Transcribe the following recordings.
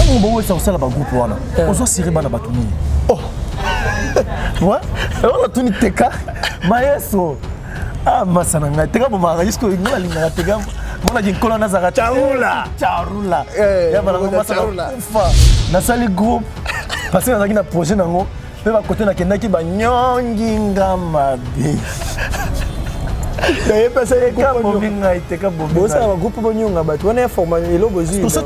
ntango boye ça osala ba groupe wana ozo siri bana batuni oh ouais on a tuni teka maestro ah masana ngai teka bomara jusqu'au ngalinga teka mona jinkolo na zaka charula ya bana masana kufa na sali groupe parce que nazaki na projet nango pe ba côté na kendaki ba nyongi ngamabe d'ailleurs parce que bominga iteka bominga bosa ba groupe bonyonga ba twana forma elo bozi tout ça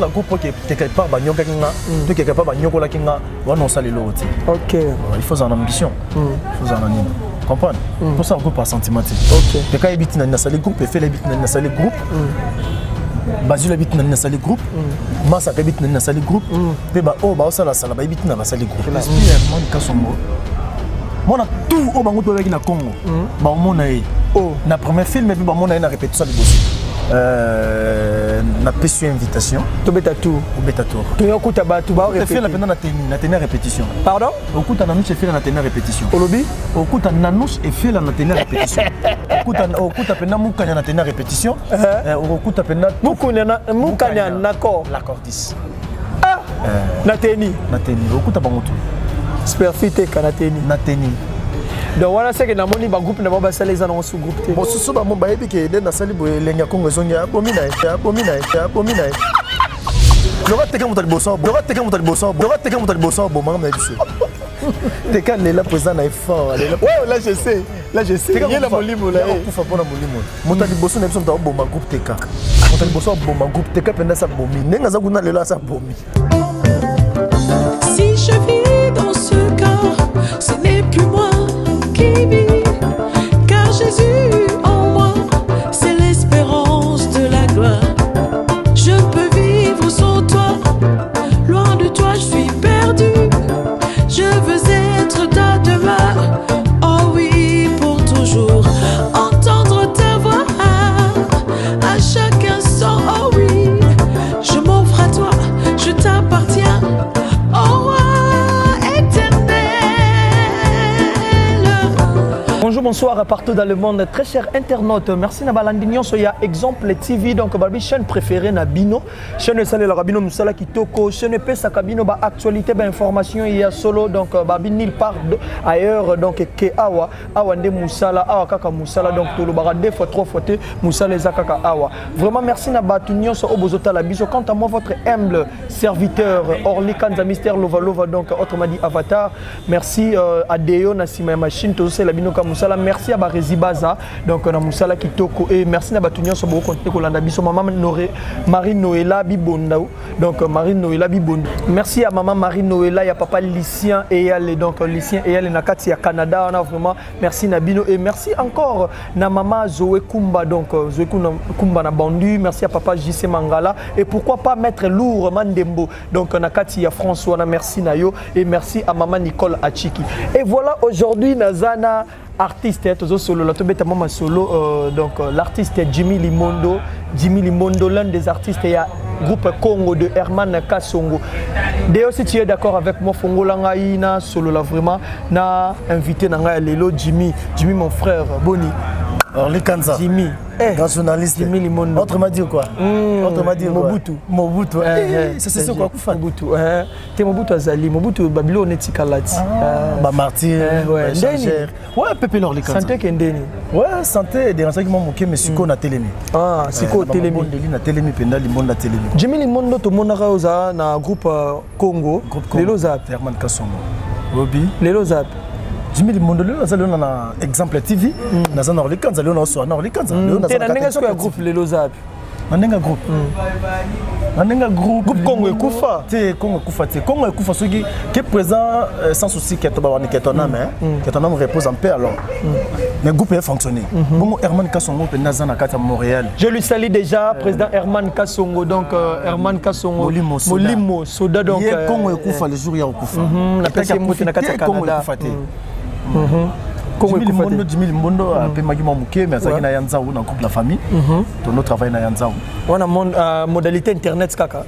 la groupe qui quelque part ba nyonga kinga to quelque part ba nyokola kinga wana osali loti OK il faut en ambition il faut en anime comprendre pour ça on peut pas sentiment OK te kai bit na sali groupe et fait les bit na sali groupe Bazula bit na sali groupe Massa bit na sali groupe pe ba o ba osala sala ba bit na sali groupe l'aspire mon kasongo mona tout au bango to avec na Congo ba mona e oh na premier film et puis ba mona e na répétition de boss na pesu invitation to beta tout to yokuta ba tu ba répéter la pendant na tenir répétition pardon okuta na nous fait la tenir répétition olobi okuta na nous et fait la tenir répétition okuta pendant mukanya na tenir répétition okuta pendant mukanya l'accord 10 ah na teni okuta bangoto Superfite kanateni na teni donc voilà c'est que na moni ba groupe na ba sala za na su groupe te bon susu ba mo ba yebi ke den na sali bo lenga Kongo zongi abomina Lora teka mutali boso bo mama na biso teka lela président na effort ouais là je sais il y a la molimo là kufa pona molimo mutali boso na biso mta bomba groupe teka mutali boso bomba groupe teka penda sa bomi nenga za kuna lela sa bomi si je vis dans ce corps ce n'est plus moi qui vis car Jésus en moi c'est l'espérance de la gloire je peux vivre sans toi loin de toi je suis perdu je veux être ta demeure oh oui pour toujours entendre ta voix à chaque instant oh oui je m'offre à toi je t'appartiens oh roi éternel. Bonjour, bonsoir partout dans le monde, très chers internautes. Merci na balandignon soya exemple TV donc babi chaîne préférée na bino chaîne salé la rabino musala kitoko chaîne pesa kabino ba actualité ba information il y a solo donc babi nil part ailleurs donc ke awa nde musala awa kaka musala donc to lo ba deux fois trois fois te musala ezakaka awa vraiment merci na batunyon so obozota la biso quant à moi votre humble serviteur Orly Kanza Mystère Lova donc autrement dit Avatar merci à Deo na sima machine to c'est la bino ka musala merci à Barezi Baza donc na musala kitoko et merci na batunyon so boko continuer kolanda biso maman Marie Noëlla Bibonda donc Marie Noëlla Bibonda merci à maman Marie Noëlla ya papa Lucien et elle donc Lucien et elle na kati ya Canada on a vraiment merci na bino et merci encore na maman Zoé Kumba donc Zoé Kumba na Bandu merci à papa JC Mangala et pourquoi pas mettre lourd Mandembo donc na kati ya François na merci na yo et merci à maman Nicole Achiki et voilà aujourd'hui nazana artiste tozo solo la tobeta mama solo donc l'artiste Jimmy Limondo l'un des artistes et groupe Congo de Herman Kasongo. D'ailleurs si tu es d'accord avec moi Fongola ngai na solo la vraiment na invité na ngai lelo Jimmy mon frère Boni Kanza Jimmy grand journaliste Jimmy Limondo autrement dire quoi Mobutu c'est quoi kufa Mobutu te Mobutu azali Mobutu Babylone etikalati ba martyr ndeni ouais Pepe Lorly Kanza santé kendeni ouais santé des renseignements moké mais siko na telemi siko telemi na telemi penda limonda telemi Jimmy Limondo to monaka oza na groupe Congo lelo zap Herman Kasongo Robi lelo zap Jimmy Limondo lelo azali na exemple TV na za na Orly Kanza lelo na so na Orly Kanza lelo na za na groupe lelo zap Nandenga groupe Congo ekufa Congo ekufa soki qui présent sans souci que ton âme repose en paix alors mais groupe est fonctionné bon Herman Kasongo pe nazana kata Montréal je lui salue déjà président Herman Kasongo donc Herman Kasongo Molimo Soda donc Congo ekufa le jour ya ekufa na pesi muti na kata Canada Jimmy Limondo a fait Magui Mamouké, mais ça na Yanzaou dans couple la famille. Ton autre travail na Yanzaou. On a modalité internet kaka.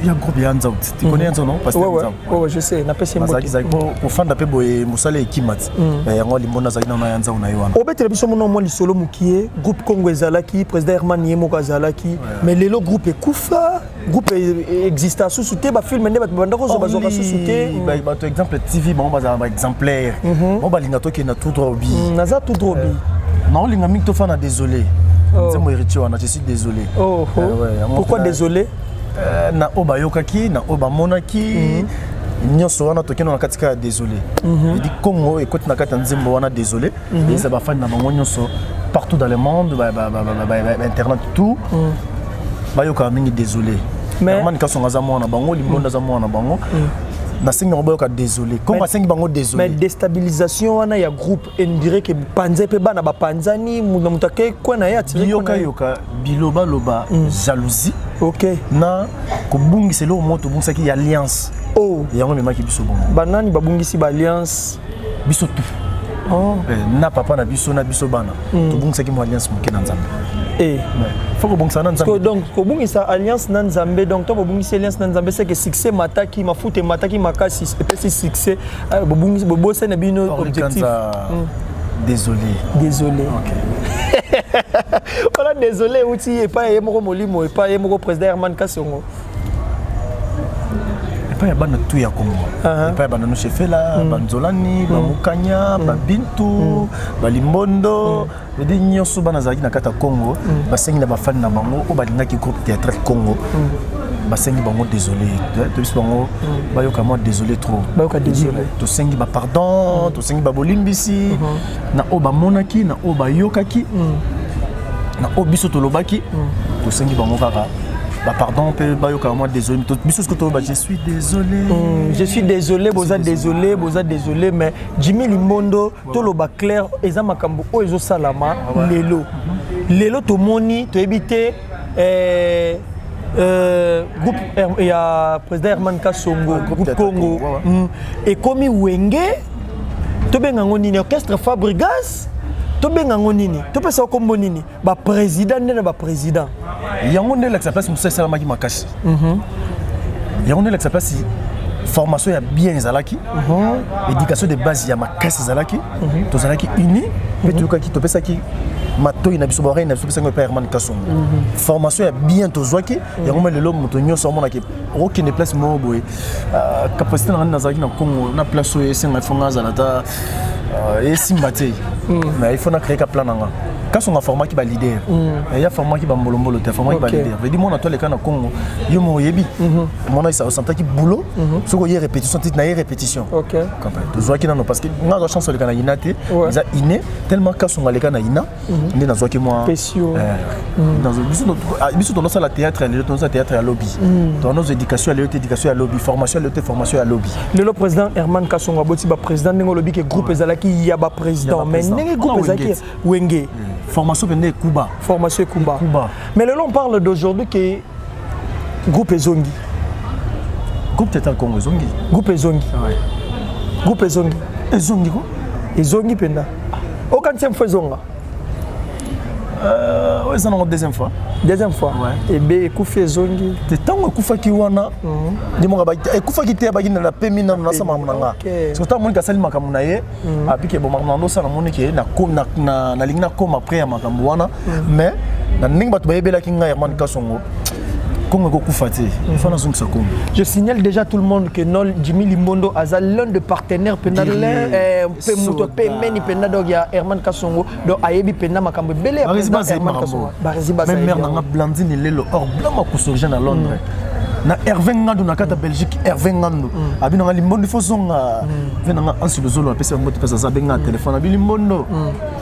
Il y a un groupe Yanzaou. Tu connais Yanzaou non? Parce que ouais, je sais. Na pesi muti. Pour fan d'appel boy Moussale et Kimat. Mais yango Limondo za na Yanzaou na Yohan. Obetre biso mono mo lisolo mukié, groupe Congo ezalaki, président Herman Yemo kazalaki, mais lelo groupe ekufa. groupe existe sous souté ba film ndé ba bandako zo bazoka sous souté ba to exemple TV ba ba exemplaire on ba linga to ki na tout droit bi naza tout droit bi non linga mi to fana désolé nzembo héritier wana je suis désolé pourquoi désolé na oba yokaki na oba monaki nyonso wana tokeno na katika désolé dit Congo et côté na kata nzembo wana désolé et ça ba fan na bango nyonso partout dans le monde internet tout ba yoka mingi désolé mais man ka songa za mwana bango limonda za mwana bango na singa ba yoka désolé comme ba singa bango désolé mais déstabilisation wana ya groupe on dirait que panze pe bana ba panzani mutake kwa na ya tiri yoka biloba loba jalousie OK na ko bungisa lo moto bungisa ki alliance yango memaki biso bongo banani babungisi ba alliance biso tout na papa na biso bana to bungisa ki mo alliance moke na nzambe faut que bungisa na nzambe donc ko bungisa alliance na nzambe donc to bungisa alliance na nzambe c'est que succès mataki mafute mataki makasi et puis succès bungisa bobosa na bino objectif désolé OK voilà désolé outi et pas yemoko molimo et pas yemoko président Herman Kasongo ya bana tu ya Congo pa bana no chefela banzolani bamukanya babintu balimbondo bedi nyonso bana zaki na kata Congo basengi na bafani na bango o balingaki groupe théâtral Congo basengi bango désolé to biso bango bayoka moi désolé trop bayoka désolé to sengi ba pardon to sengi ba bolimbisi na o ba monaki na o ba yokaki na o biso to lobaki to sengi bango kaka pardon, moi désolé. Je suis désolé, boza désolé, mais Jimmy Limondo, toloba clair, eza makambo o ezo salama lelo to moni to ebité groupe il y a président Herman Kasongo groupe Congo et comme Wenge to bengango nini orchestre Fabregas to bengango nini to pesa kombo nini ba président ndena ba président yango ndela que ça place musa sala maki makasi yango ndela que ça place formation ya bien zalaki éducation de base ya makasi zalaki to zalaki uni mais to ki to pesa ki matoi na biso ba reine na biso pesa ngo Herman Kasongo formation ya bien to zwaki yango lelo moto nyonso mona ki aucune place mo boy capacité na zalaki na Congo na place o esenga fonga zalata et Simbate mais il faut créer un plan nanga quand on a formé qui va leader il y a formé qui va mbolombolo te formé qui va leader veut dire mon atole kana Congo yo mo yebi mon ça sentait qui boulot ce que y répétition titre na répétition OK tu vois qui non parce que on a chance le kana inate ils a inné tellement quand on a le kana ina ni dans qui moi dans biso dans la théâtre dans la théâtre à lobby dans nos éducation à lobby formation à lobby le président Herman Kasongo boti ba président ngo lobby que groupe ezalaki ya ba président mais ndenge groupe ezalaki Wenge formation pendant Cuba mais là on parle d'aujourd'hui que groupe Ezongi groupe théâtre Congo Ezongi groupe Ezongi groupe Ezongi quoi Ezongi penda au quantième fois Ezonga ouais ça non deuxième fois et be ekufi Ezongi te tango ekufa ki wana ndimo ba ekufa ki te ba gina na pemi na sama munanga surtout mon ka sali makamu na ye apike bo makamo ça na moni ke na lingna koma après ya makamu wana mais na ningi batu ba yebela ki nga Herman Kasongo Congo Koufati, je signale déjà tout le monde que Jimmy Limondo a l'un de partenaires pénal Herman Kasongo donc ayebi pena makambo belé Herman Kasongo même mère na Blandine lelo or blanc ko à Londres na Hervé Ngandou na kata Belgique Hervé Ngandou abina ngali Limondo fozonga venanga ansi le zolo apesa moto pesa za benga téléphone abi Limondo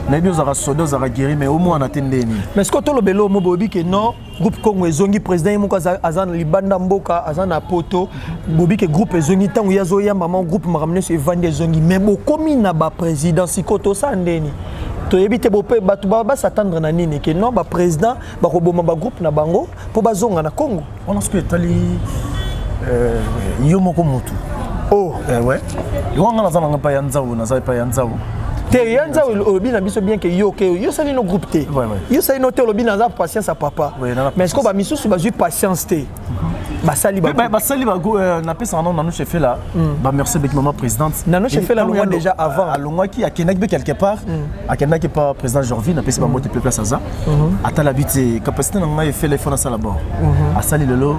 na bio za sodo za guéri mais au moins na tendeni mais ce que to lo belo mo bobi que non groupe Congo Ezongi président yimo azan libanda mboka azan a poto bobi que groupe Ezongi tangu yazo ya maman groupe maramne se vendre Ezongi mais bo komi na ba président sikoto sa ndeni to yebite bo pe batu ba s'attendre na nini que non ba président ba koboma ba groupe na bango po bazonga na Congo on a ce que tali yomoko mutu ouais yo ngana zana ngapa ya nzawu na zai pa ya nzawu te yanza obi na biso bien que yo sali no groupe te yo sali no te obi na za patience à papa mais est-ce que ba misusu ba ju patience te basali basali na pesa non nanu chef là ba merci avec maman présidente nanu chef là longwa déjà avant longwa qui a kenek quelque part a kenek pas président Jorvi na pesa ba moto place à ça ata la bité capacité na ngai fait les fonds ça là-bas asali lelo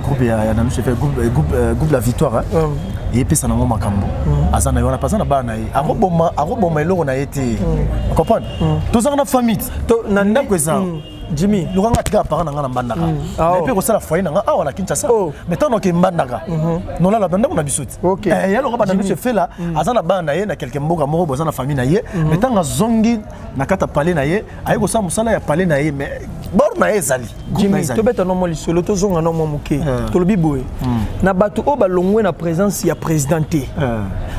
groupe ya nanu chef groupe la victoire et puis ça n'a pas makambo azana yona pasana ba na aroboma eloko na été comprendre tous en famille to na ndako eza Jimmy lukanga tika parent na nga na mbandaka mais pe ko sala foyer na nga awa na Kinshasa mais tant que mbandaka non la ndako na bisoti ya loka bana monsieur fait là azana ba na ye na quelque mboka moko bozana famille na ye mais tant nga zongi na kata palais na ye ayi ko sa musala ya palais na ye mais bor na ye zali Jimmy to beta no mo lisolo to zonga no mo muke to lobi boye na batu o ba longwe na présence ya présidenté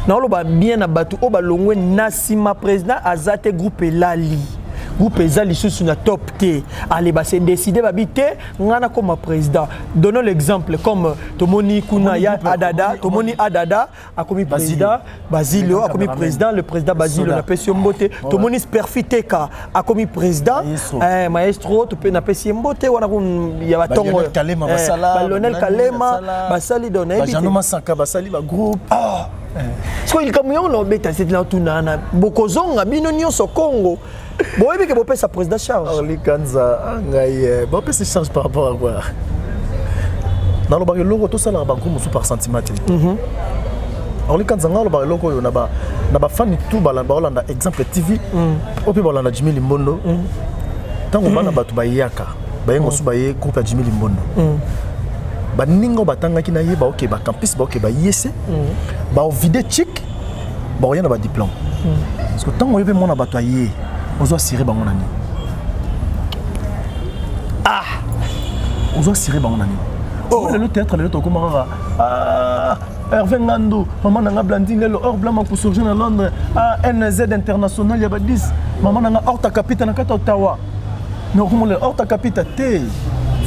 na lo ba bien na batu o ba longwe na sima président azate groupe lali groupe ezali sous na top T allez bah c'est décidé babité ngana comme président donnons l'exemple comme Tomoni Kuna ya Adada Tomoni Adada a commis président Basilio a commis président le président Basilio na pesi mbote Tomoni Sperfiteka a commis président maestro to pe na pesi mbote wana ya batongo Kalema basala Lionel Kalema basali donné Bajano Masaka basali ba groupe so il camion no beta c'est là tout nana bokozonga bino nyonso Congo boyebi ke bopesa président charge Orly Kanza ngai bopesa charge par rapport à quoi dans le bagage logo tout ça là ba groupe sous par centimètre Orly Kanza ngalo ba logo yo na ba fan tout ba Holanda exemple TV opi ba Holanda Jimmy Limbondo tango bana batu ba yaka ba yengo su ba ye groupe ya Jimmy Limbondo ba ningo batanga ki na ye ba OK ba campus ba OK ba yese ba vide chic ba oyana ba diplôme parce que tango yebe mona batu aye ozo assuré bango nani ozo assuré bango nani le théâtre le toko mara Hervé Ngando maman nanga Blandine le hors blanc pour surgir à Londres NZ international ya ba 10 maman nanga Horta Capita na kata Ottawa no comme le Horta Capita te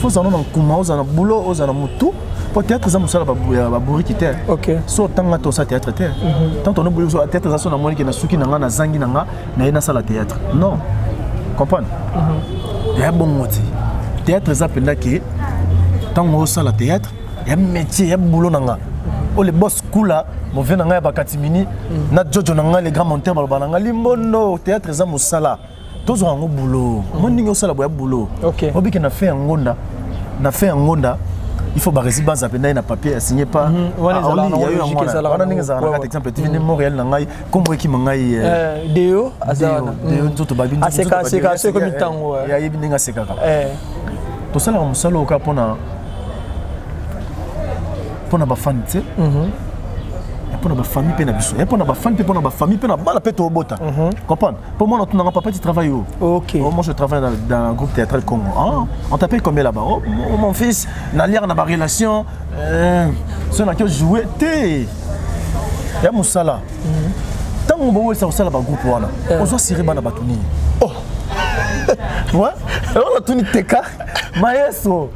faut ça non kuma oza na boulot oza na mutu peut-être ça musala ba bouri kité OK so tanga to sa théâtre te tant on boulot so théâtre ça so na moni ke na suki nanga na zangi nanga na ina sala théâtre non comprendre ya bon moti théâtre ça penda ke tant on sala théâtre ya métier ya boulot nanga o le boss kula mo vena nanga ya bakatimini na jojo nanga les grands monteurs ba nanga limbono théâtre ça musala tozo ngo boulot moni ngo sala boya boulot OK obiki na fait ngonda il faut baresi base apena na papier signé pas wana ninga za na exemple TV ni Montréal na ngai kombo ekima ngai deo azana deo nzoto babini aseka comme tango ya yebi ninga sekaka to sala musalo ka pona ba fan tse pona ba famille pe na biso pona ba fan pe pona ba famille pe na bala pe to bota comprendre pour moi on n'a papa tu travailles où OK moi je travaille dans un groupe théâtral Congo on t'appelle combien là-bas mon fils na lire na ba relation ça na que jouer té ya musala tant on bowe ça sala ba groupe wana on soit siré bana batuni ouais on a tuni teka maestro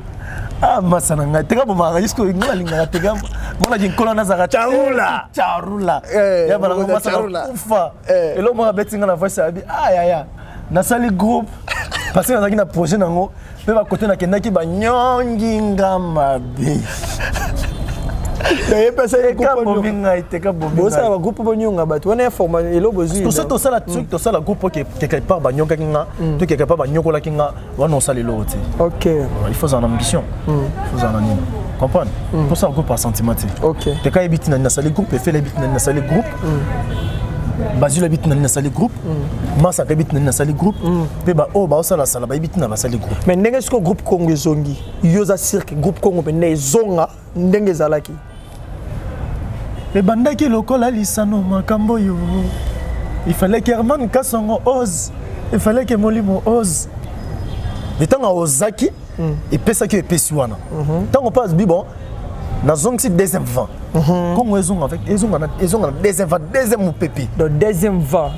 masana ngai teka bo mara jusqu'au ngalinga teka mona jinkola na zaka charula ya bana masana ufa elo mo betinga na voice abi ya na sali groupe parce que na projet nango pe ba côté na kendaki ba nyongi ngama be d'ailleurs parce que teka bominga teka bominga bosa ba groupe bonyonga ba to na forma elo bozi to sala truc to sala groupe que quelque part ba nyonga kinga to quelque part ba nyokola kinga wana on sali lo. OK il faut en ambition il faut en anime comprendre pour ça groupe par sentiment OK te ka ebiti na sali groupe fait les bit na sali groupe Basile habite na sali groupe Massa habite na sali groupe pe ba o ba sala sala ba habite na sali groupe mais ndenge ce groupe Congo zongi yoza cirque groupe Congo pe ne zonga ndenge zalaki et bandaki lokola lisano makambo yo il fallait que Herman Kasongo ose il fallait que Molimo ose de temps à ozaki et pesa que pesi wana tant on passe bon na zongi deuxième vent comme ils ont avec ils ont deuxième ou pépi le deuxième vent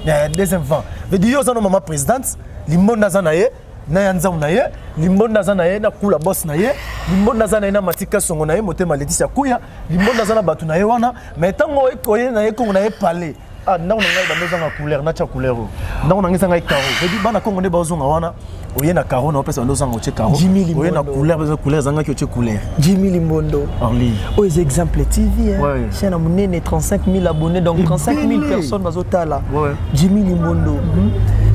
veut dire yo za no mama présidente limonda za na ye na yanza na ye limonda za na ye na kula boss na ye limonda za na ye na matika songo na ye motema Leticia kuya limonda za na batu na ye wana mais tango ekoye na ye kongo na ye parler ah na on ngai ba meza na couleur na cha couleur na on ngisa ngai karo veut dire bana kongo ne bazonga wana oye na karo na pesa ndo zanga oche karo oye na couleur zanga ki oche couleur Jimmy Limbondo Orly aux exemples TV ouais. chaîne monene 35 000 abonnés donc 35 000 personnes bazotala ouais. Jimmy Limbondo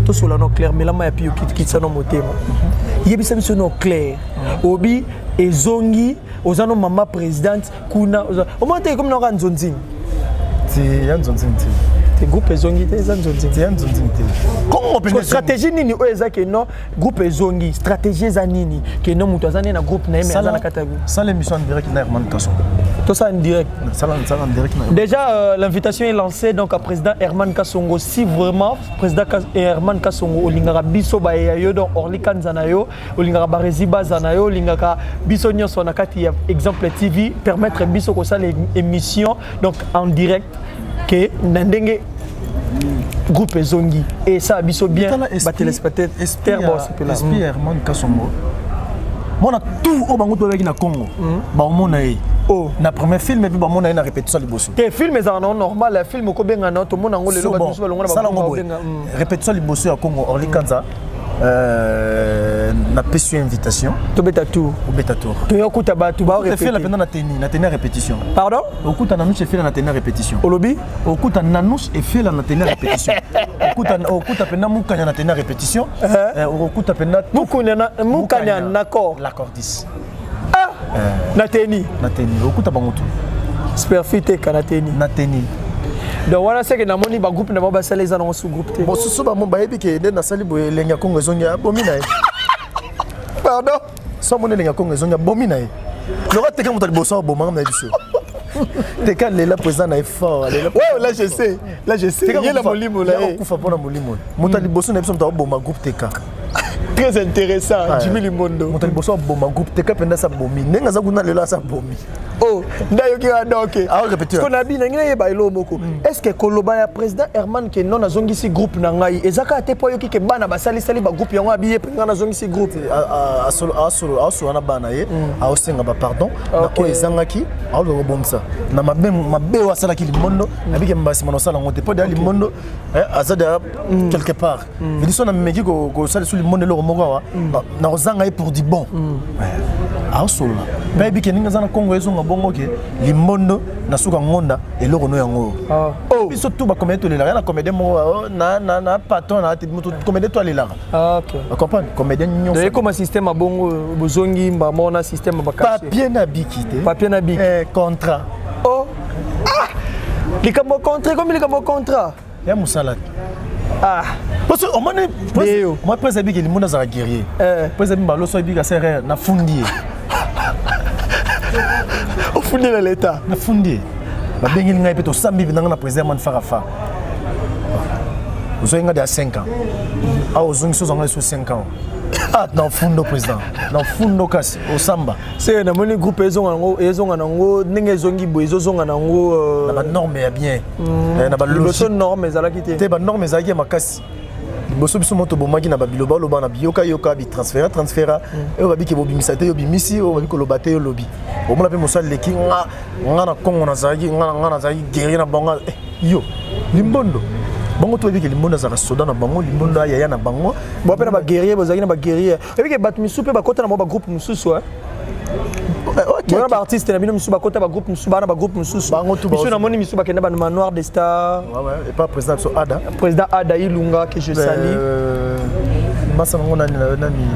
to sola no clair mais la ma pio kit ça no motema yebisa biso no clair obi ezongi ozano mama présidente kuna au moins comme no ranzonzing c'est yanzonzing te groupe ezongi te zanzonzing c'est yanzonzing te comment on stratégie nini o ezake no groupe ezongi stratégie za nini ke no mutu azane na groupe na yeme azana katabu sans l'émission en direct na Herman Kasson tout ça en direct ça en direct déjà l'invitation est lancée donc à président Herman Kassongo si vraiment président Herman Kassongo olingaka biso ba yayo donc Orly Kanzana yo olingaka ba Reziba Zanayo olingaka biso nyonso na kati ya exemple TV permettre biso ko ça l'émission donc en direct que ndenge groupe ezongi et ça biso bien ba téléspectateurs esprit Herman Kassongo mona tout au bango to avec na Congo ba omona e oh na premier film et puis ba mona na répétition liboso te film za normal la film ko benga na to mona ngolo ba biso ba longa ba benga répétition liboso ya Congo Orly Kanza na pesu invitation to betatou to yokuta ba tu ba répéter la pendant na tenir répétition pardon okuta na nous fait na tenir répétition olobi okuta na nous fait na tenir répétition okuta pendant mukanya na tenir répétition okuta pendant mukanya d'accord l'accord 10 na teni okuta bangoto superfite kanateni na teni donc voilà c'est que na moni ba groupe na ba sala les annonces sous groupe bon susu ba mo ba yebi ke de na sali boye lenga Kongo zonga bomina pardon so mo lenga Kongo zonga bomina e le roi teka mutali boso bomanga na biso teka lela président na effort lela ouais là je sais il y a la molimo là kufa pona molimo mutali boso na biso mutali boma groupe teka très intéressant Jimmy Limbondo mutali boso boma groupe teka penda sa bomi nenga za kuna lela sa bomi oh ndayo ki donc ah répéter qu'on a bien ngina ba ilo moko est-ce que koloba ya président Herman ke non azongisi groupe na ngai ezaka te po yoki ke bana basali sali ba groupe yango abiye pe ngana azongisi groupe asolo na bana ye aosenga ba pardon na ko ezangaki alo bomsa na mabe wasala ki Limondo abike mbasi mano sala ngote po de Limondo azada quelque part mais disons na meki ko sala sur Limondo lo mokawa na ozanga pour du bon asolo baby ke ninga zana Kongo ezonga bongo ke Limondo na suka ngonda eloko no yango oh biso tout ba comédie to la comédie mo na patron na mutu comédie to lela OK comprendre comédien nyonso de comme système bongo bozongi mba mona système ba papier na bikité papier na bik contrat oh ah likambo contrat comme likambo contrat ya musala ah parce que moi président bik Limondo za guerrier président mbalo so bik serre na fundi au fond de l'état na fundi ba bengi ngai peto sambi binanga na président man farafa vous avez à 5 ans ah aux gens sont en 5 ans ah dans fundo président dans fundo kasi au samba c'est na moni groupe ezonga nango ndenge ezongi bo ezonga nango na ba norme ya bien na ba logique norme ezala kité te ba norme ezaki makasi boso biso moto bomaki na babiloba loba na biyoka bi transfert et obabi ke bobimisa te yo bimisi obabi ko loba te yo lobi omona pe mosali leki nga na Kongo na zaki nga na zaki guerrier na bango yo Limbondo bango to biki Limbondo za soda na bango Limbondo ya na bango bo pe na ba guerrier bozaki na ba guerrier et puis ke bat misu pe ba kota na ba groupe mususu OK bon ba artiste na bino misu ba kota ba groupe mususu ba na ba groupe mususu misu na moni misu ba kenda ba manoir des stars ouais et pas président so Ada Ilunga que je salue masa ngo nani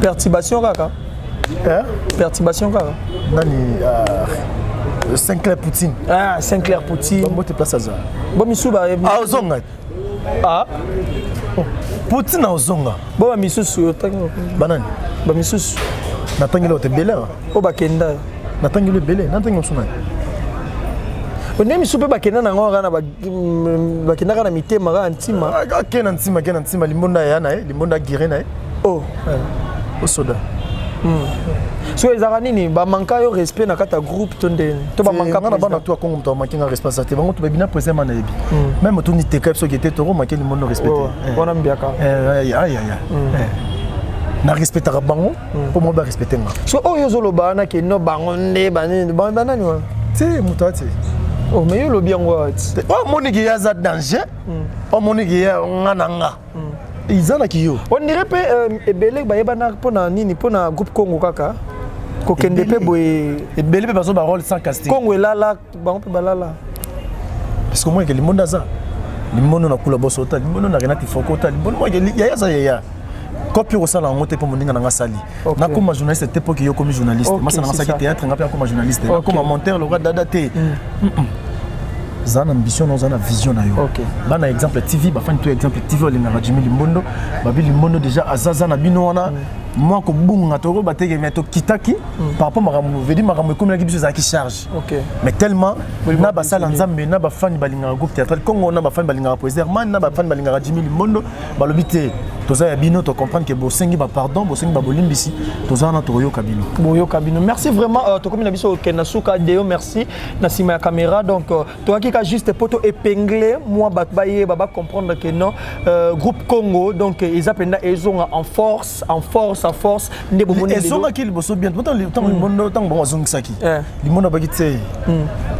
perturbation kaka perturbation kaka nani Sinclair Poutine Sinclair Poutine bon te place ça bon misu ba ozonga Poutine ozonga bon misusu banani ba misusu natangelo te bela o bakenda natangelo bela natangelo suna on emi soupe bakenda na ngora na bakenda kana mitema ka ntima kena ntima Limonda ya na Limonda gire na oh o soda so ezaka nini ba manka yo respect na kata groupe tonde to ba manka na bana to Kongo to mankinga respect bango to bina président na yebi même to ni te cap so qui était toro manquer Limonda respecter on aime bien ka na respectera bango pour moi ba respecter nga so oyo zoloba na ke no bango nde banani wa ti mutati Oh, mais le bien what? Oh, mon nigga, y a un danger. Oh, mon nigga, y a un nanga. Ils en ont qui yo. On dirait que Ebele Bayebana pour na groupe Congo kaka. Kokende pe boy. Ebele pe baso ba rôle sans casting. Congo là, ba on peut balala. Parce que moi que le monde a ça. Le monde na kula bosso ta, le monde na renati fokota, le monde moi ya ça ya. Copie au sala ngote pour moninga na sali. Na comme journaliste cette époque yo comme journaliste. Moi ça na saki théâtre ngapa comme journaliste. Comme monteur le roi dadaté. Zana ambition dans une vision na yo. Bana exemple TV ba fan tout exemple TV olinga Jimmy Limbondo, ba bi Limbondo déjà azaza na bino wana. Moi ko bunga to ba tege meto kitaki par rapport maramu vedi maramu comme la biso za ki charge. Mais tellement na ba sala nzambe na ba fan balinga groupe théâtral Congo na ba fan balinga poésie man na ba fan balinga Jimmy Limbondo ba lobité toza ya bino to comprendre que bosengi ba pardon bosengi ba bolimbisi toza na to yo kabino. Boyo kabino. Merci vraiment to comme na biso kenasuka deo merci na sima ya caméra donc toi qui a juste poto épinglé moi baye baba comprendre que non groupe Congo donc ils appellent ezonga en force ne bomoni les ezonga ki liboso bien tant le monde tant bon azongisaki le monde ba kitse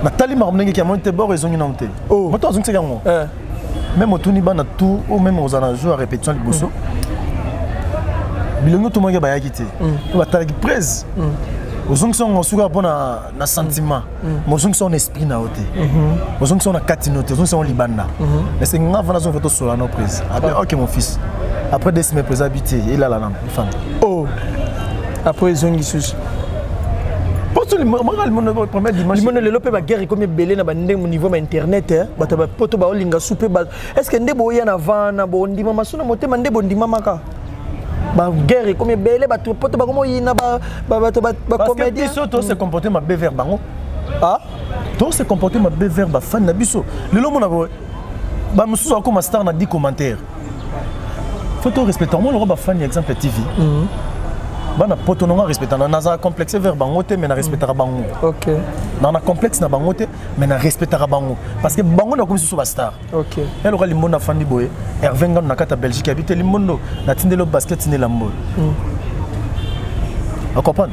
na tali maramnenge ki amonte bord ezongi na monte moto azongisaki yango même otuni bana tout ou même aux ana jouer à répétition liboso bilongo to monge ba yakite ba talaki presse ozongi son suka pona na sentiment mozongi son esprit na ote ozongi son na katinote ozongi son libanda mais c'est ngava na zo photo sur la no prise OK mon fils après 2 semaines prise habité il a la lampe femme après zongi sus poto le monde premier dimanche le monde le lope ba guerre comme belé na bande au niveau internet bata ba poto ba olinga souper ba est-ce que ndebo ya na vana bo ndima masuna motema ndebo ndima maka ba guerre comme belé ba poto ba comme yina ba comédien biso to se comporter ma bé vers bango to se comporter ma bé vers ba fan na biso le lomo na ba mususu akoma star na 10 commentaires faut to respecter moi le roi ba fan exemple TV bana poto non respectana naza complexe vers bango te mais na respectera bango na complexe na bango te mais na respectera bango parce que bango na comme sous ba star elle aura limonda fandi boye Hervé Ngano na kata Belgique habite limondo na tindelo basket tindela mbo à comprendre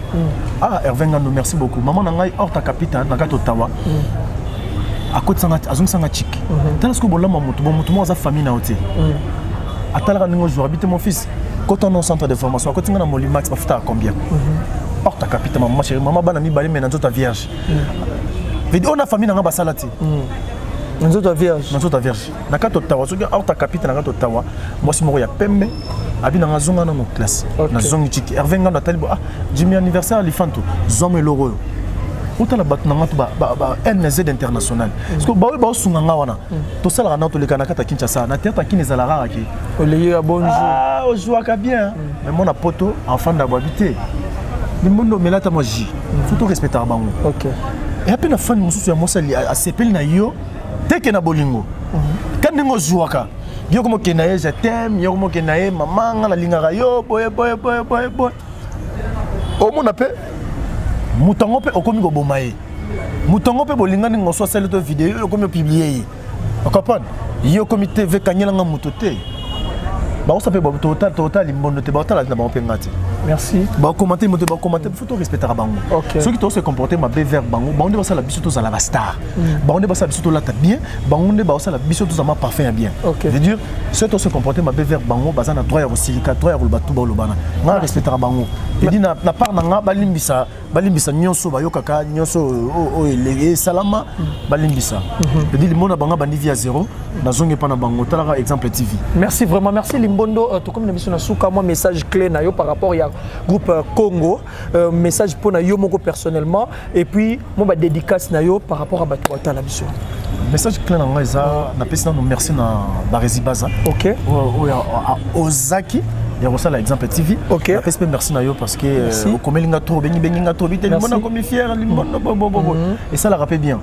Hervé Ngano merci beaucoup maman na ngai hors ta capitale na kata Ottawa à côté sanga azung sanga chic tala ce que bolama mutu mo za famille na ote atala ningo joueur habite mon fils. Quand on est au centre de formation, quand on est dans mon Limax, on a combien? Or, ta capitale, maman chérie, maman, banani, balé, mais dans ta vierge. On a famille dans la salade. Dans ta vierge. Dans ta vierge. Dans ta Ottawa, or ta capitale dans Ottawa, moi, si je suis pembe, abi dans la zone dans notre classe. Dans la zone chic. Hervé Ngano, Jimmy anniversaire, les fantos, Zom et l'heureux. Autant la batte na NZ international parce que ba ba sunganga wana to sala na to le kanaka ta Kinshasa na théâtre qui les alara ki oleye ya bonjour on joue bien mais mon poto enfant d'habiter le monde mais là ta moi ji faut respecter bango et après na fan mususu ya mosali a sepel na yo teke na bolingo quand ningo jouaka yo comme kenaye je t'aime yo comme kenaye maman la lingara yo boy au mon appel mutango pe okomi ko bomaye mutango pe bolingani ngo so sele to vidéo okomi publier o comprendre yo comité ve kanyela nga mutote ba o sape ba total limbondo te ba tala na ba pengati merci ba commenter moto ba commenter faut respecter bango ceux qui to se comporter ma bé vers bango ba onde ba sala biso to za la star ba onde ba sala biso to la ta bien ba onde ba sala biso to za ma parfum bien veut dire ceux qui se comporter ma bé vers bango ba za na droit ya silika droit ya ba tuba lobana nga respecter bango et dit na part na nga balimbisa nyonso ba yokaka nyonso o le salama balimbisa et dit le monde banga bandi via 0 na zonge pa na bango tala exemple TV merci vraiment merci Limbondo to comme na biso na suka moi message clé na yo par rapport ya groupe Congo message pour na yo moko personnellement et puis moi ba dédicace na yo par rapport à bato bata la biso message clé na nga eza na pesi na merci na Barezi Baza Ozaki il y a ça l'exemple TV respect merci na yo parce que au komelinga trop bengi trop bité le monde comme fier le monde et ça la rappelle bien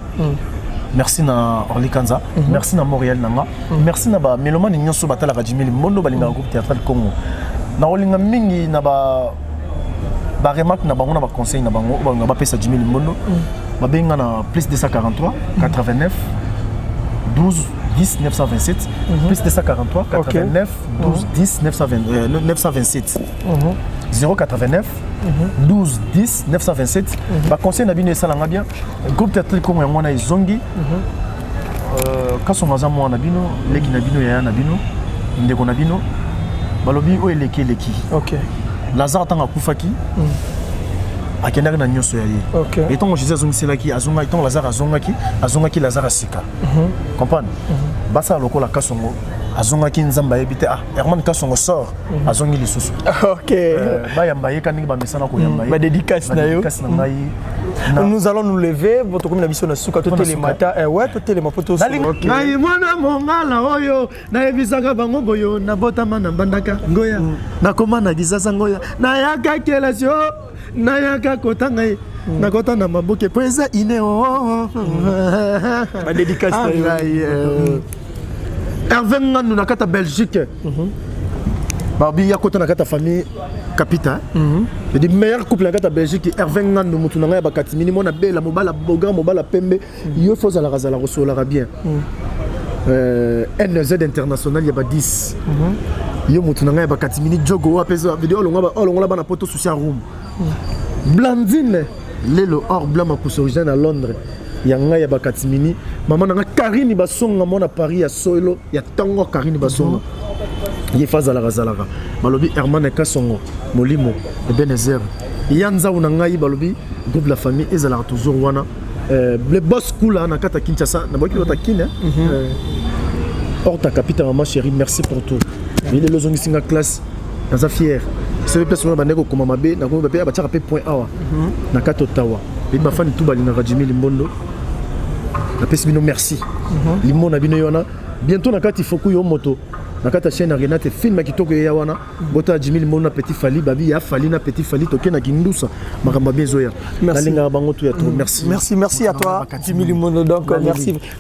merci na Orly Kanza merci na Montréal nanga merci na ba melomane nyonso batala Jimmy Limbondo balinga groupe théâtral Congo na olinga mingi na ba remarque na bango na ba conseil na bango ba ba pesa Jimmy Limbondo ba benga na plus 243 89 12 10 927 plus 243 89 12 10 927 089 12 10 927 ba conseil na bino esalanga bien groupe théâtre kongo yango na izongi kaso maza mwana bino leki na bino ya na bino ndeko na bino balobi o eleki OK Lazare tanga kufaki akendaka na nyonso ya ye et tant Jésus azongiselaki azonga tant Lazare azongaki Lazare sika comprendre basa lokola kasongo azongaki nzamba yebite Herman kasongo sort azongi lisusu OK ba yamba ye kaningi ba mesana ko yamba ye ba dédicace na yo nous allons nous lever votre comme la mission na suka tout les matins ouais tout les mapoto OK na mwana mongala oyo na ebisaka bango boyo na botama na bandaka ngoya na komana gisasa ngoya na yaka kelasio na yaka kotanga na kota na maboke poeza ine ba dédicace na yo Hervé Ngandou na kata Belgique Babi ya kota na kata famille Capita le meilleur couple na kata Belgique Hervé Ngandou mutu na ba katimini mona bela mobala boga mobala pembe yo faut la razala resola bien NZ international ya ba 10 yo mutu na ba katimini jogo apesa video longa ba na poto social room Blandine lelo or blanc ma origine à Londres yanga ya ba katimini maman na Karine basonga mona Paris ya solo ya tango Karine basonga ye faza la razalaka balobi Herman Kasongo Molimo Ebenezer yanza una ngai balobi groupe la famille ezala toujours wana le boss kula na kata Kinshasa na boki lota kine Horta capitaine maman chérie merci pour tout il est le zongi singa classe dans fier c'est le place ba ndeko koma mabe na ko ba ba tchaka point awa na kata Ottawa et ba fan tout balinga Jimmy Limbondo na pesi bino merci limona bino yona bientôt na kati foku yo moto na kata chaîne Renate film kitoko ya wana bota Jimmy Limbondo na petit fali babi ya fali na petit fali toke na kindusa makamba bezoya na linga bango tout ya trop merci à toi Jimmy Limbondo donc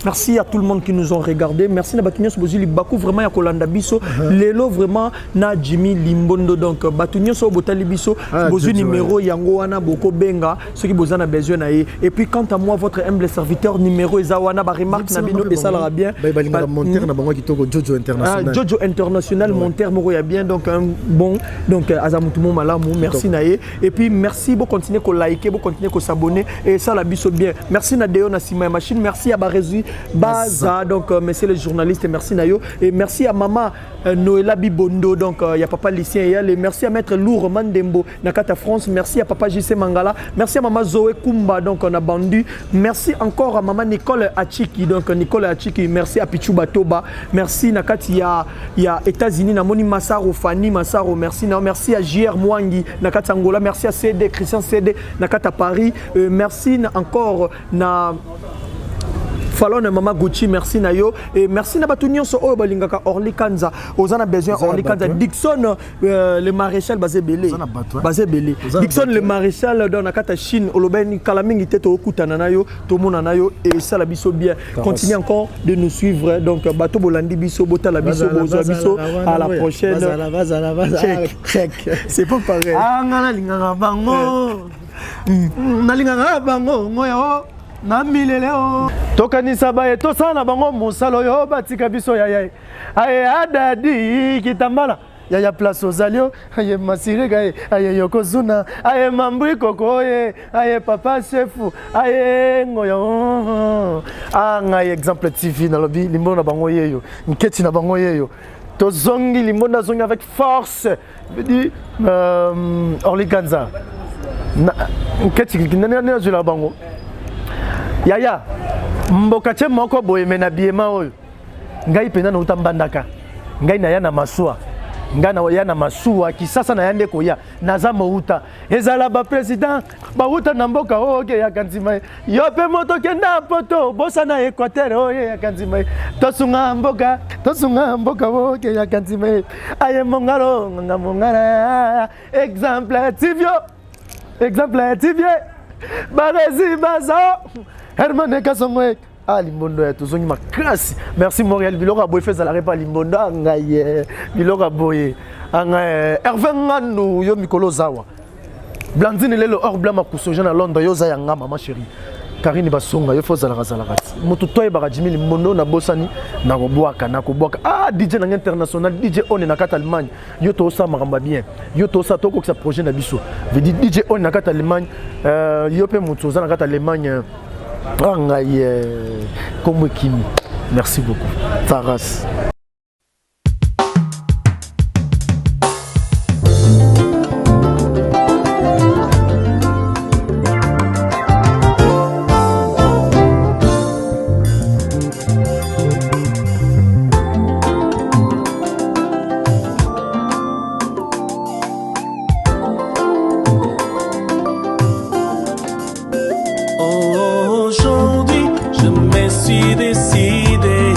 merci à tout le monde qui nous ont regardé merci na batunyo bozili baku vraiment ya kolanda biso lelo vraiment na Jimmy Limbondo donc batunyo so botali biso bozu numéro yango wana boko benga ceux qui bozana besoin na et puis quant à moi votre humble serviteur numéro ezawana ba remarque na bino et ça la bien ba monter na bango kitoko Jojo international Jojo international monter moko ya bien donc un bon donc azamutumo malamu merci naé et puis merci beaucoup continuer ko liker beaucoup continuer ko s'abonner et ça la biso bien merci na Deo na Sima machine merci à Barézu Baza donc monsieur le journaliste merci nayo et merci à maman Noëlla Bibondo donc il y a papa Lucien et les merci à maître Lourd Mandembo Nakata France merci à papa JC Mangala merci à maman Zoé Kumba donc on a bandu merci encore à maman Nicole Achiki donc Nicole Achiki merci à Pichu Batoba merci Nakati il y a États-Unis na moni Massaro Fanny Massaro merci à JR Mwangi Nakati Angola merci à CD Christian CD Nakata Paris merci encore na Falon Mama Gucci merci nayo et merci na batunyo so o balingaka Orly Kanza ozana besoin Orly Kanza Dixon le maréchal basé belé Dixon le maréchal dans nakata Chine olobeni kalamingi teto okutana nayo to mona nayo et ça la biso bien continuez encore de nous suivre donc bato bolandi biso botala biso bozo biso à la prochaine check c'est pas pareil ngana lingaka bango nalingaka bango ngoyo na milele o tokanisa baye tosala bango musalo yo batika biso yaya aye adadi kitambala yaya place ozalio aye masirika aye yokozuna aye mambui kokoye aye papa chefu aye ngoyo anga exemple TV na lobi limbo na bango yeyo nketi na bango yeyo tozongi limbo na zongi avec force dit Orly Kanza nketi kinana zula bango Yaya mboka che moko boye mena biema oyo ngai pena na utambandaka ngai na yana masua ngai na yana masua kisasa na yande koya nazama uta ezala ba president ba uta na mboka oke ya kanzima yo pe moto kenda poto bosa na Equateur oye ya kanzima tosunga mboka oke ya kanzima aye mongaro ngamongara exemple TV Barézu Baza Herman Kasongo Limbondo ya tozongi makasi merci Montréal biloko boy fait la repa Limbondo ngaye biloko boy anga Hervé Ngandou yo mikolo zawa Blandine lelo or blanc makuso jeune à Londres yo za yanga maman chérie Karine Basonga, il faut zalaka. Moto toye baka Jimmy Limondo na bosani na kobwaka. Ah DJ na international, DJ on na kata Allemagne. Yo to sa maramba bien. Yo to sa toko que ça projet na biso. Veut dire DJ on na kata Allemagne, yo pe moto za na kata Allemagne. Angaye comme Kimi. Merci beaucoup. Faras. Aujourd'hui, je me suis décidé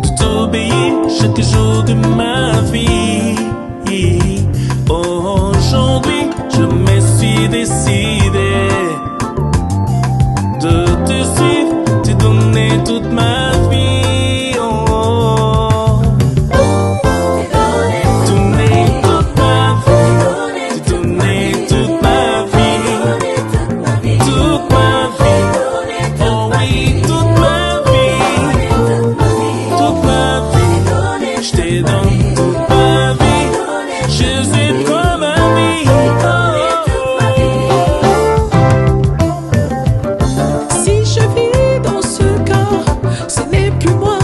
de t'obéir chaque jour de ma vie. Aujourd'hui, je me suis décidé de te suivre, te donner toute ma vie. Donner toute ma vie, te donner toute ma vie. Toute ma vie, oh oui, toute ma vie, je te donne toute ma vie, je suis comme un vie. Si je vis dans ce corps, ce n'est plus moi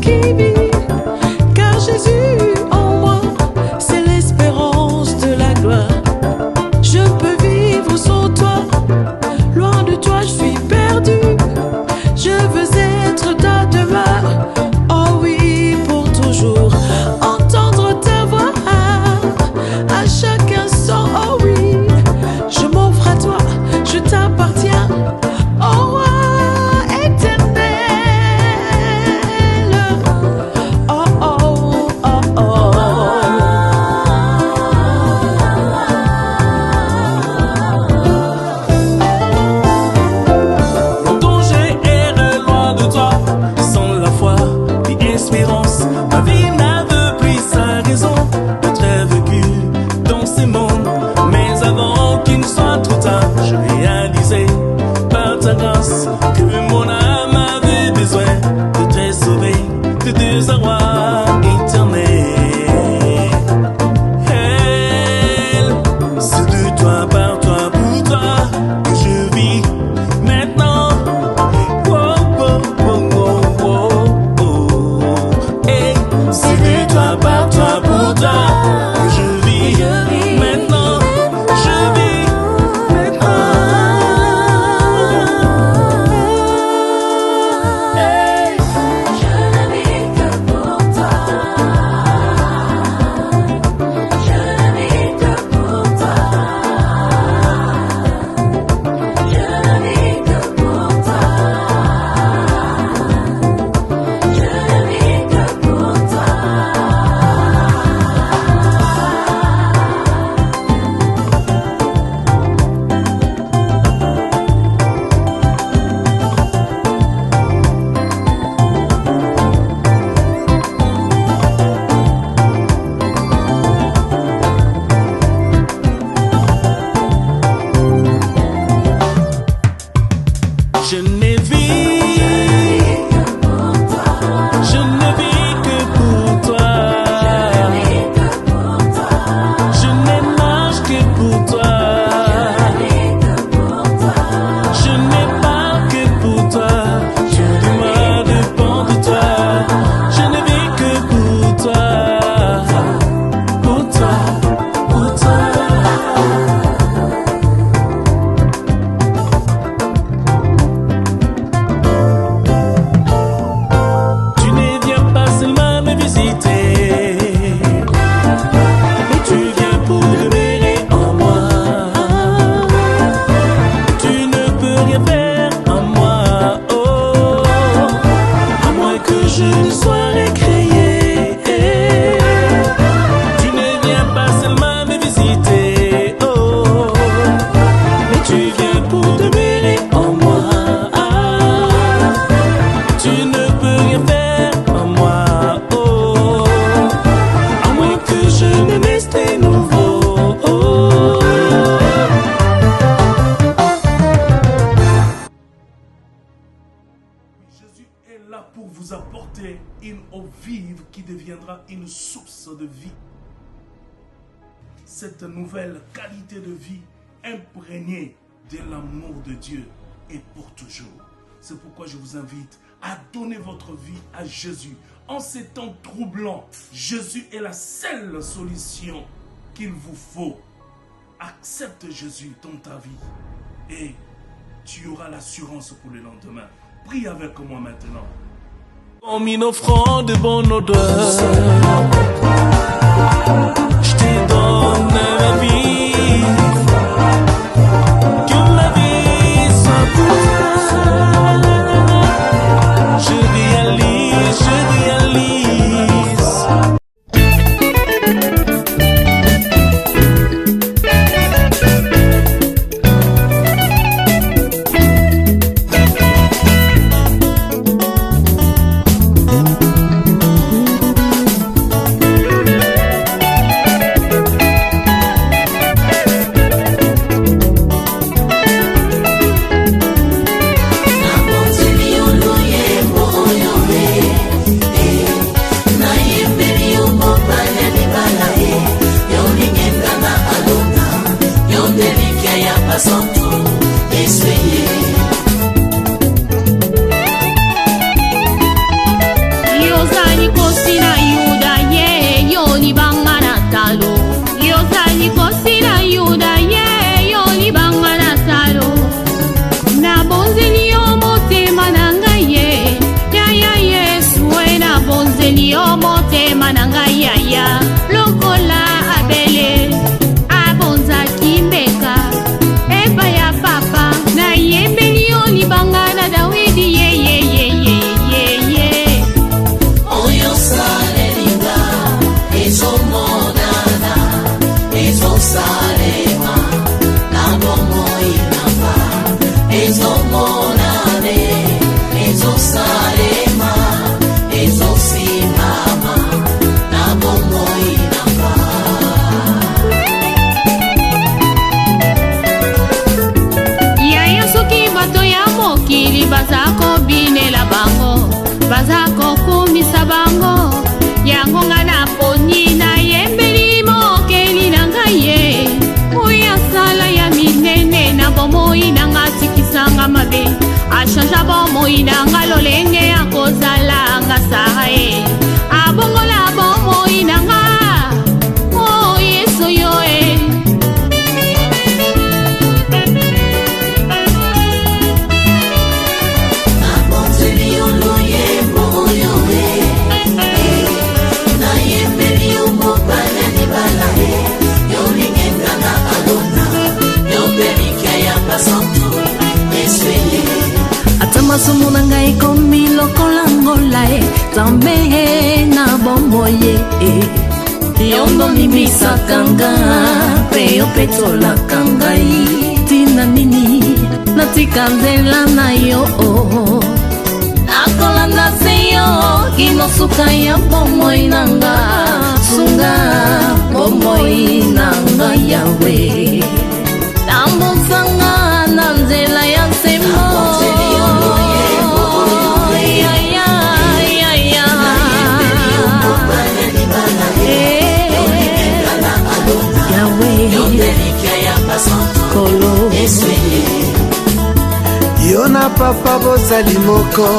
qui vis, car Jésus en moi, c'est l'espérance de la gloire. Je peux vivre sans toi. Loin de toi, je suis perdu. Je veux être ta demeure. Oh oui, pour toujours. Entendre ta voix à chaque instant. Oh oui, je m'offre à toi, je t'appartiens. Oh roi éternel. Oh oh oh oh. Mon danger est loin de toi, sans la foi et espérance. Ma vie n'avait plus sa raison d'être vécue dans ce monde. Mais avant qu'il ne soit trop tard, je réalisais par ta grâce que mon âme avait besoin de te sauver de désarroi éternel. C'est de toi, par toi, pour toi que je vis maintenant. C'est de toi, par toi, pour toi que je vis maintenant. Je vis maintenant. Je ne vis que pour toi. Je ne vis que pour toi. Je ne vis que pour toi. Je ne vis que pour toi. Je ne vis que pour toi. Je ne vis que pour toi. Je ne nage que pour toi. Je n'ai pas que pour toi. Tout de moi dépend de toi. Je ne vis que pour toi. Pour toi, pour toi. pour vous apporter une eau vive qui deviendra une source de vie. Cette nouvelle qualité de vie imprégnée de l'amour de Dieu est pour toujours. C'est pourquoi je vous invite à donner votre vie à Jésus. En ces temps troublants, Jésus est la seule solution qu'il vous faut. Accepte Jésus dans ta vie et tu auras l'assurance pour le lendemain. Prie avec moi maintenant. Comme une offrande de bonne odeur, je te donne ma vie. Que ma vie soit pour toi. Je réalise, je réalise. Kanzela na yo nakolanda seyo kinosuka ya bomoi nanga sunga bomoi nanga yawe tambusanga na nzela ya nsembo Kolo Yona papa bozali moko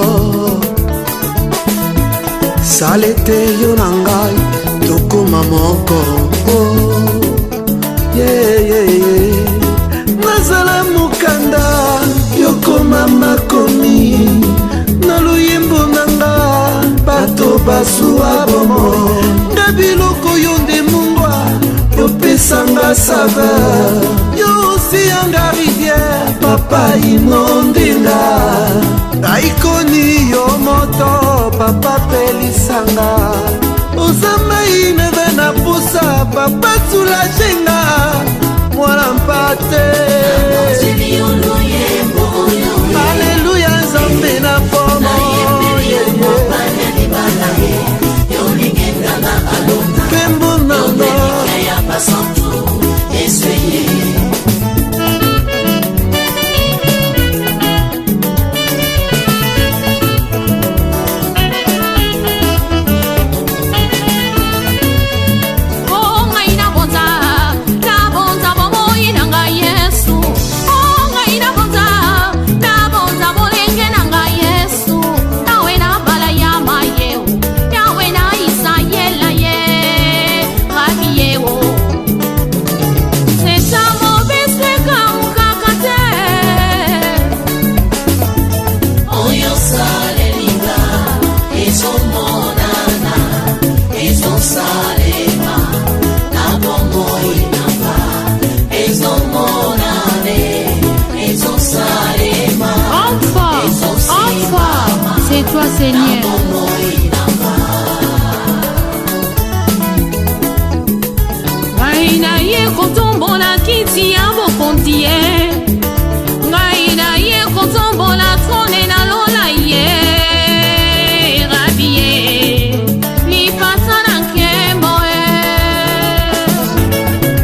salete yona ngai tokoma moko nazala mokanda yokoma makomi na luyembo nanga bato basuwa bomo nga biloko yo nde mungwa yopesanga saveur yo osiyanga rivière papa inondinga aikoni yo moto papa pelisanga ozamai neve na pusa papa sulajenga mwana mpate aleluya nzambe na pomo pembo nanga Enfin, c'est toi Seigneur. Ngai na ye kotombola kiti ya bokonzi ye. Ngai na ye kotombola trone na lola ye. Rabi ye, lipasa na nkembo ye.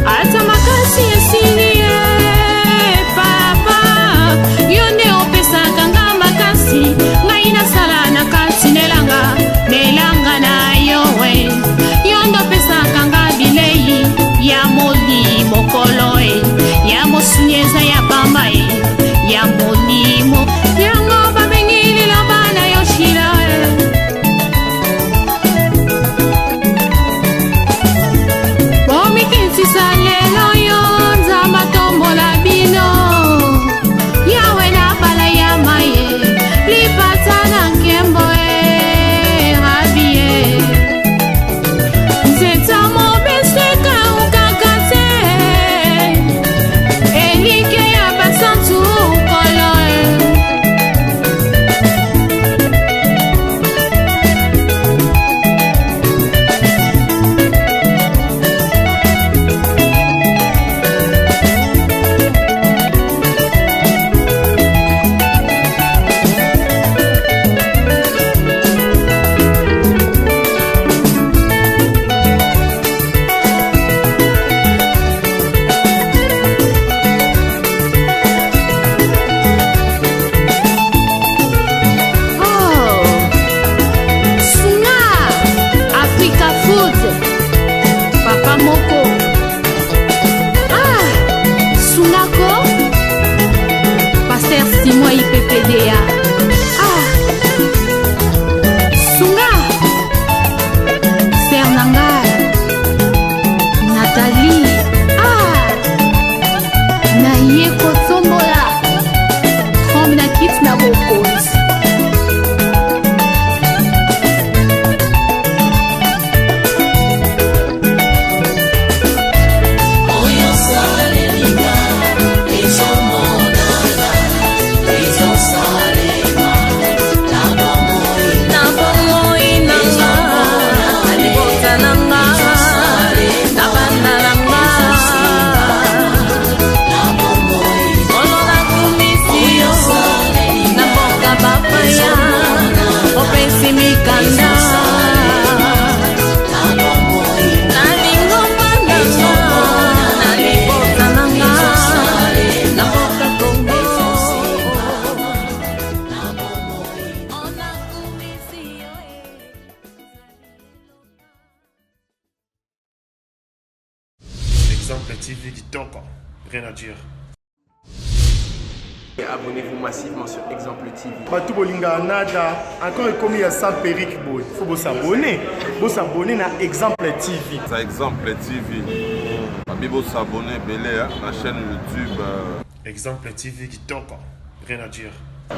Ata makasi esili ye. Papa, yo nde opesaka nga makasi. Ngai nasala na kati nelanga na yo we. Yo nde opesaka nga bilei ya molimo kolo e. Ya mosunyeza ya pamba e. Ya molimo yango babengili la bana yo shila e. Bomikitisa lelo yo nzamba tombola bino. Yawe na bala ya maye lipata na nkembo e. Rabi e nzeta mobeseka ukakate. Elike ya basantu kolo e. Oh, Sunga, Africa Food, Papa Moko. Ah, Sungako, Pasteur Simon IPPDA. Ah, Sunga, Sernanga, Nathalie. Ah, Naye Kotombola, Trombe na kit na bokos. Exemple TV Kitoko, rien à dire. Abonnez-vous massivement sur Exemple TV. Batou bolinga nada encore commis à sans périque boy. Faut vous s'abonner. Vous s'abonner na Exemple TV. Ça Exemple TV. Bibo s'abonner belé la chaîne YouTube. Exemple TV Kitoko, rien à dire.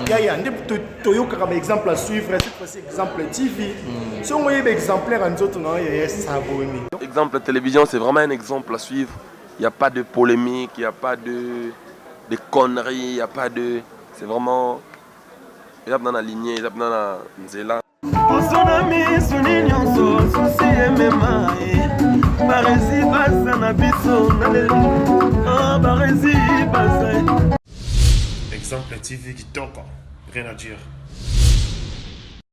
Yaya, toyoka comme exemple à suivre, cette fois-ci Exemple TV. Si on voyait exemplaire en autres, on va s'abonner. Exemple télévision, c'est vraiment un exemple à suivre. Il n'y a pas de polémique, il n'y a pas de conneries, il n'y a pas de... C'est vraiment... Il y a dans la lignée, il y a dans la nzela. Exemple TV Kitoko, rien à dire.